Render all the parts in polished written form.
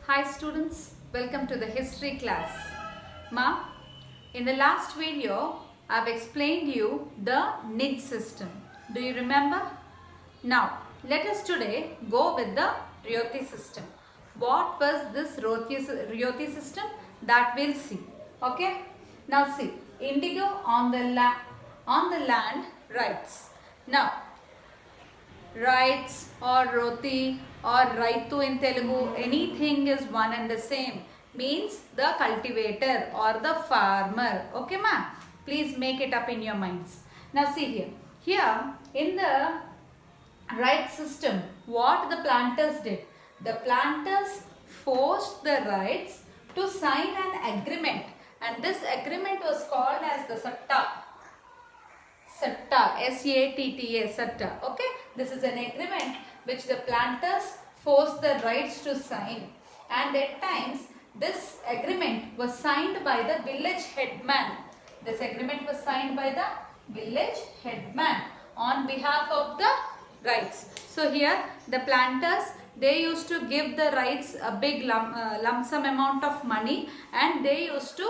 Hi students, welcome to the history class. Ma, in the last video, I've explained you the NID system. Do you remember? Now, let us today go with the Rayoti system. What was this Rayoti system? That we'll see. Okay? Now see, indigo on the land rights. Now, rights or roti or raitu in Telugu, anything is one and the same. Means the cultivator or the farmer. Okay ma? Please make it up in your minds. Now see here. Here in the right system, what the planters did? The planters forced the rights to sign an agreement, and this agreement was called as the Satta. Satta, S-A-T-T-A, Satta. Okay, this is an agreement which the planters forced the rights to sign, and at times this agreement was signed by the village headman. This agreement was signed by the village headman on behalf of the rights. So here the planters, they used to give the rights a big lump sum amount of money, and they used to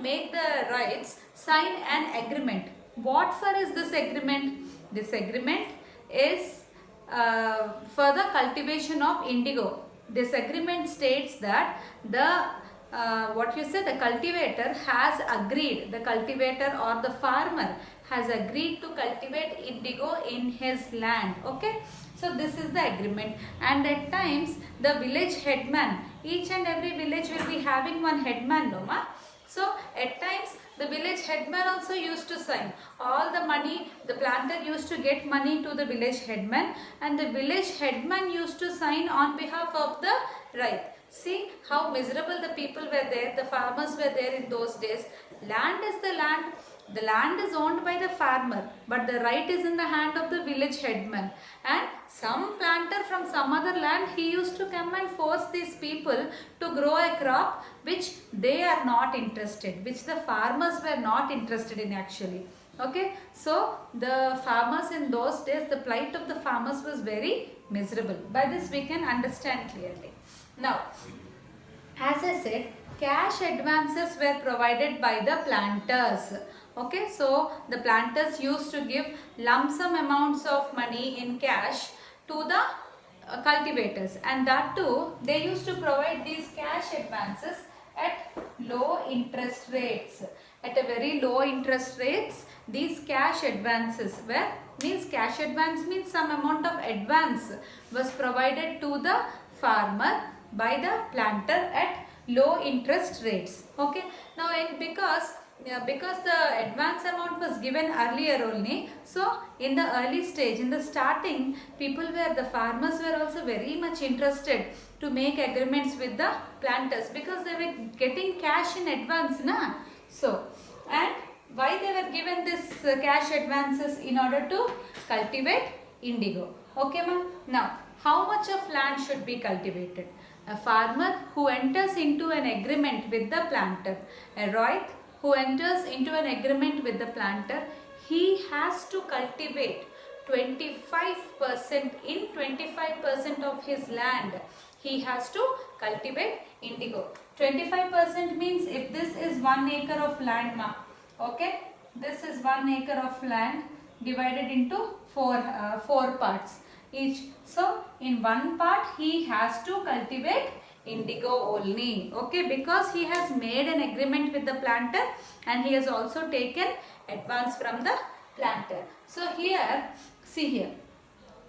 make the rights sign an agreement. What for is this agreement? This agreement is for the cultivation of indigo. This agreement states that the the cultivator has agreed, the cultivator or the farmer has agreed to cultivate indigo in his land. Okay, so this is the agreement, and at times the village headman, each and every village will be having one headman, no ma? So at times the village headman also used to sign. All the money, the planter used to get money to the village headman, and the village headman used to sign on behalf of the right. See how miserable the people were there, the farmers were there in those days. Land is the land. The land is owned by the farmer, but the right is in the hand of the village headman. And some planter from some other land, he used to come and force these people to grow a crop which they are not interested, which the farmers were not interested in actually. Okay, so the farmers in those days, the plight of the farmers was very miserable. By this we can understand clearly. Now, as I said, cash advances were provided by the planters. Okay, so the planters used to give lump sum amounts of money in cash to the cultivators, and that too they used to provide these cash advances at low interest rates. At a very low interest rates, these cash advances were, cash advance means some amount of advance was provided to the farmer by the planter at low interest rates. Okay, now because the advance amount was given earlier only, so in the early stage, in the starting, the farmers were also very much interested to make agreements with the planters because they were getting cash in advance, na? So, and why they were given this cash advances? In order to cultivate indigo. Okay ma'am? Now, how much of land should be cultivated? A farmer who enters into an agreement with the planter, a right who enters into an agreement with the planter, he has to cultivate 25% in 25% of his land. He has to cultivate indigo. 25% means if this is 1 acre of land, ma, okay, this is 1 acre of land divided into four parts each. So in one part he has to cultivate indigo only, okay, because he has made an agreement with the planter and he has also taken advance from the planter. So here, see here,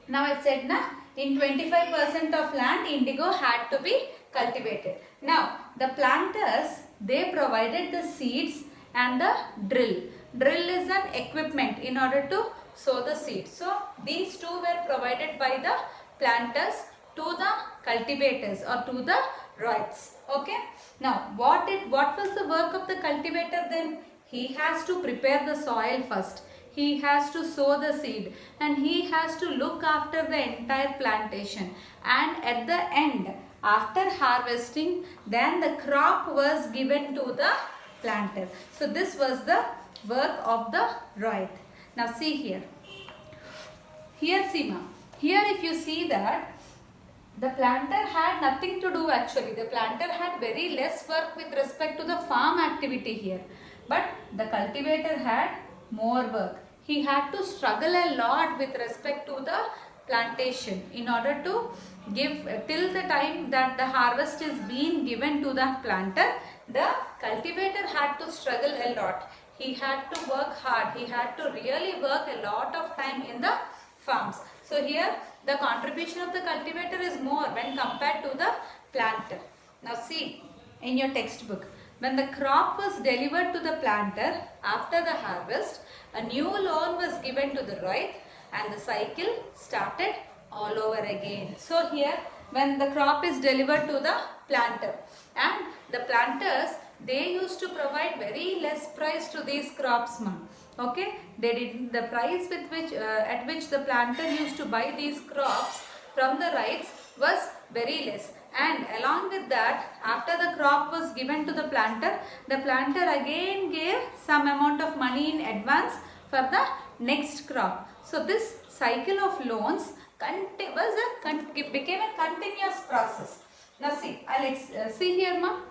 now I said na, in 25% of land indigo had to be cultivated. Now the planters, they provided the seeds and the drill. Drill is an equipment in order to sow the seeds. So these two were provided by the planters to the cultivators or to the rights. Okay. Now what was the work of the cultivator then? He has to prepare the soil first. He has to sow the seed and he has to look after the entire plantation, and at the end, after harvesting, then the crop was given to the planter. So this was the work of the right. Now see here. Here see ma. Here if you see that The planter had nothing to do actually. The planter had very less work with respect to the farm activity here. But the cultivator had more work. He had to struggle a lot with respect to the plantation in order to give till the time that the harvest is being given to the planter. The cultivator had to struggle a lot. He had to work hard. He had to really work a lot of time in the farms. So here the contribution of the cultivator is more when compared to the planter. Now see in your textbook, when the crop was delivered to the planter after the harvest, a new loan was given to the Roy and the cycle started all over again. So here when the crop is delivered to the planter, and the planters, they used to provide very less price to these crops, ma'am. Okay, they did the price with which at which the planter used to buy these crops from the rights was very less, and along with that, after the crop was given to the planter again gave some amount of money in advance for the next crop. So this cycle of loans became a continuous process. Now see, I'll see here, ma'am.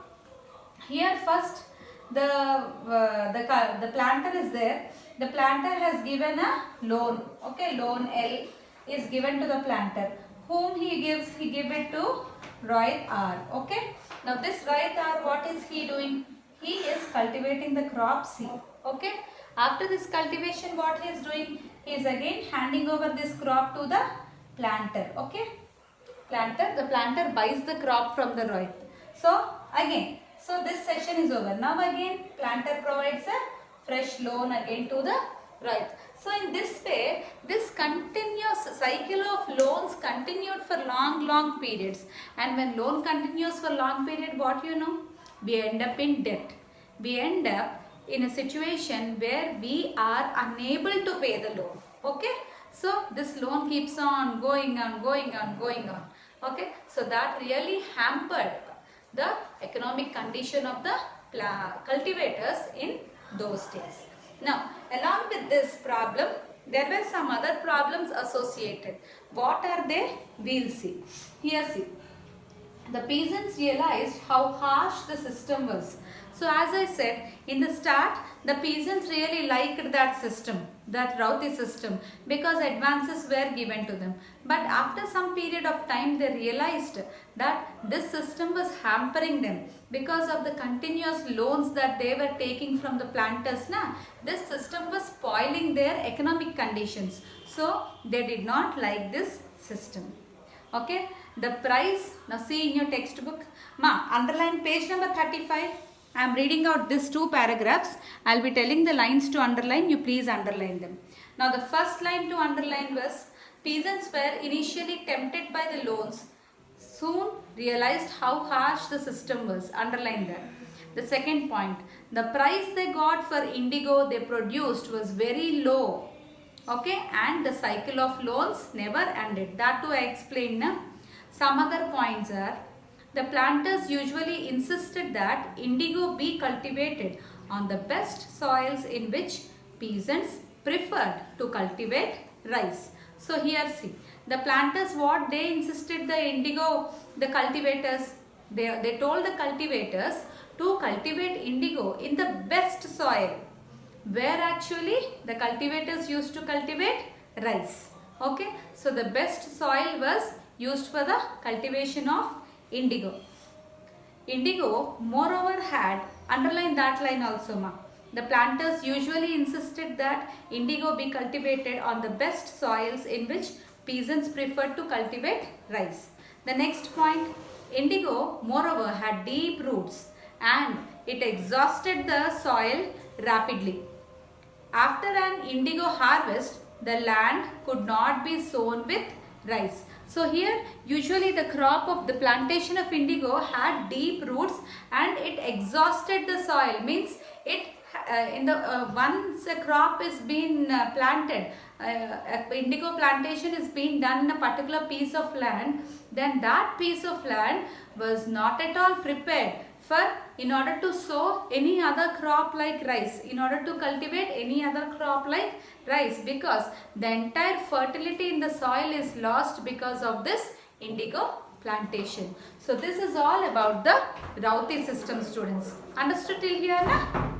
Here first the planter is there. The planter has given a loan. Okay, loan L is given to the planter. Whom he gives? He give it to Rohit R. Okay. Now this Rohit R, what is he doing? He is cultivating the crop C. Okay. After this cultivation, what he is doing? He is again handing over this crop to the planter. Okay. The planter buys the crop from the Rohit. So again, so this session is over. Now again, planter provides a fresh loan again to the Rohit. So in this way, this continuous cycle of loans continued for long periods. And when loan continues for long period, what you know? We end up in debt. We end up in a situation where we are unable to pay the loan. Okay? So this loan keeps on going on. Okay? So that really hampered the economic condition of the cultivators in those days. Now, along with this problem, there were some other problems associated. What are they? We'll see. Here see. The peasants realized how harsh the system was. So as I said, in the start, the peasants really liked that system, that Rauti system, because advances were given to them. But after some period of time, they realized that this system was hampering them because of the continuous loans that they were taking from the planters. This system was spoiling their economic conditions. So they did not like this system. Okay, the price, now see in your textbook, underline page number 35. I am reading out these two paragraphs. I will be telling the lines to underline. You please underline them. Now the first line to underline was, peasants were initially tempted by the loans, soon realized how harsh the system was. Underline that. The second point, the price they got for indigo they produced was very low. Okay, and the cycle of loans never ended. That too I explained. Some other points are, the planters usually insisted that indigo be cultivated on the best soils in which peasants preferred to cultivate rice. So here see, the planters, what they insisted, the indigo, the cultivators, they told the cultivators to cultivate indigo in the best soil, where actually the cultivators used to cultivate rice. Okay, so the best soil was used for the cultivation of indigo. Indigo moreover had, underline that line also, the planters usually insisted that indigo be cultivated on the best soils in which peasants preferred to cultivate rice. The next point, indigo moreover had deep roots and it exhausted the soil rapidly. After an indigo harvest, the land could not be sown with rice. So here usually the crop of the plantation of indigo had deep roots and it exhausted the soil, means it once a crop is being planted, indigo plantation is being done in a particular piece of land, then that piece of land was not at all prepared in order to sow any other crop like rice, in order to cultivate any other crop like rice, because the entire fertility in the soil is lost because of this indigo plantation. So this is all about the Rauti system, students. Understood till here, na?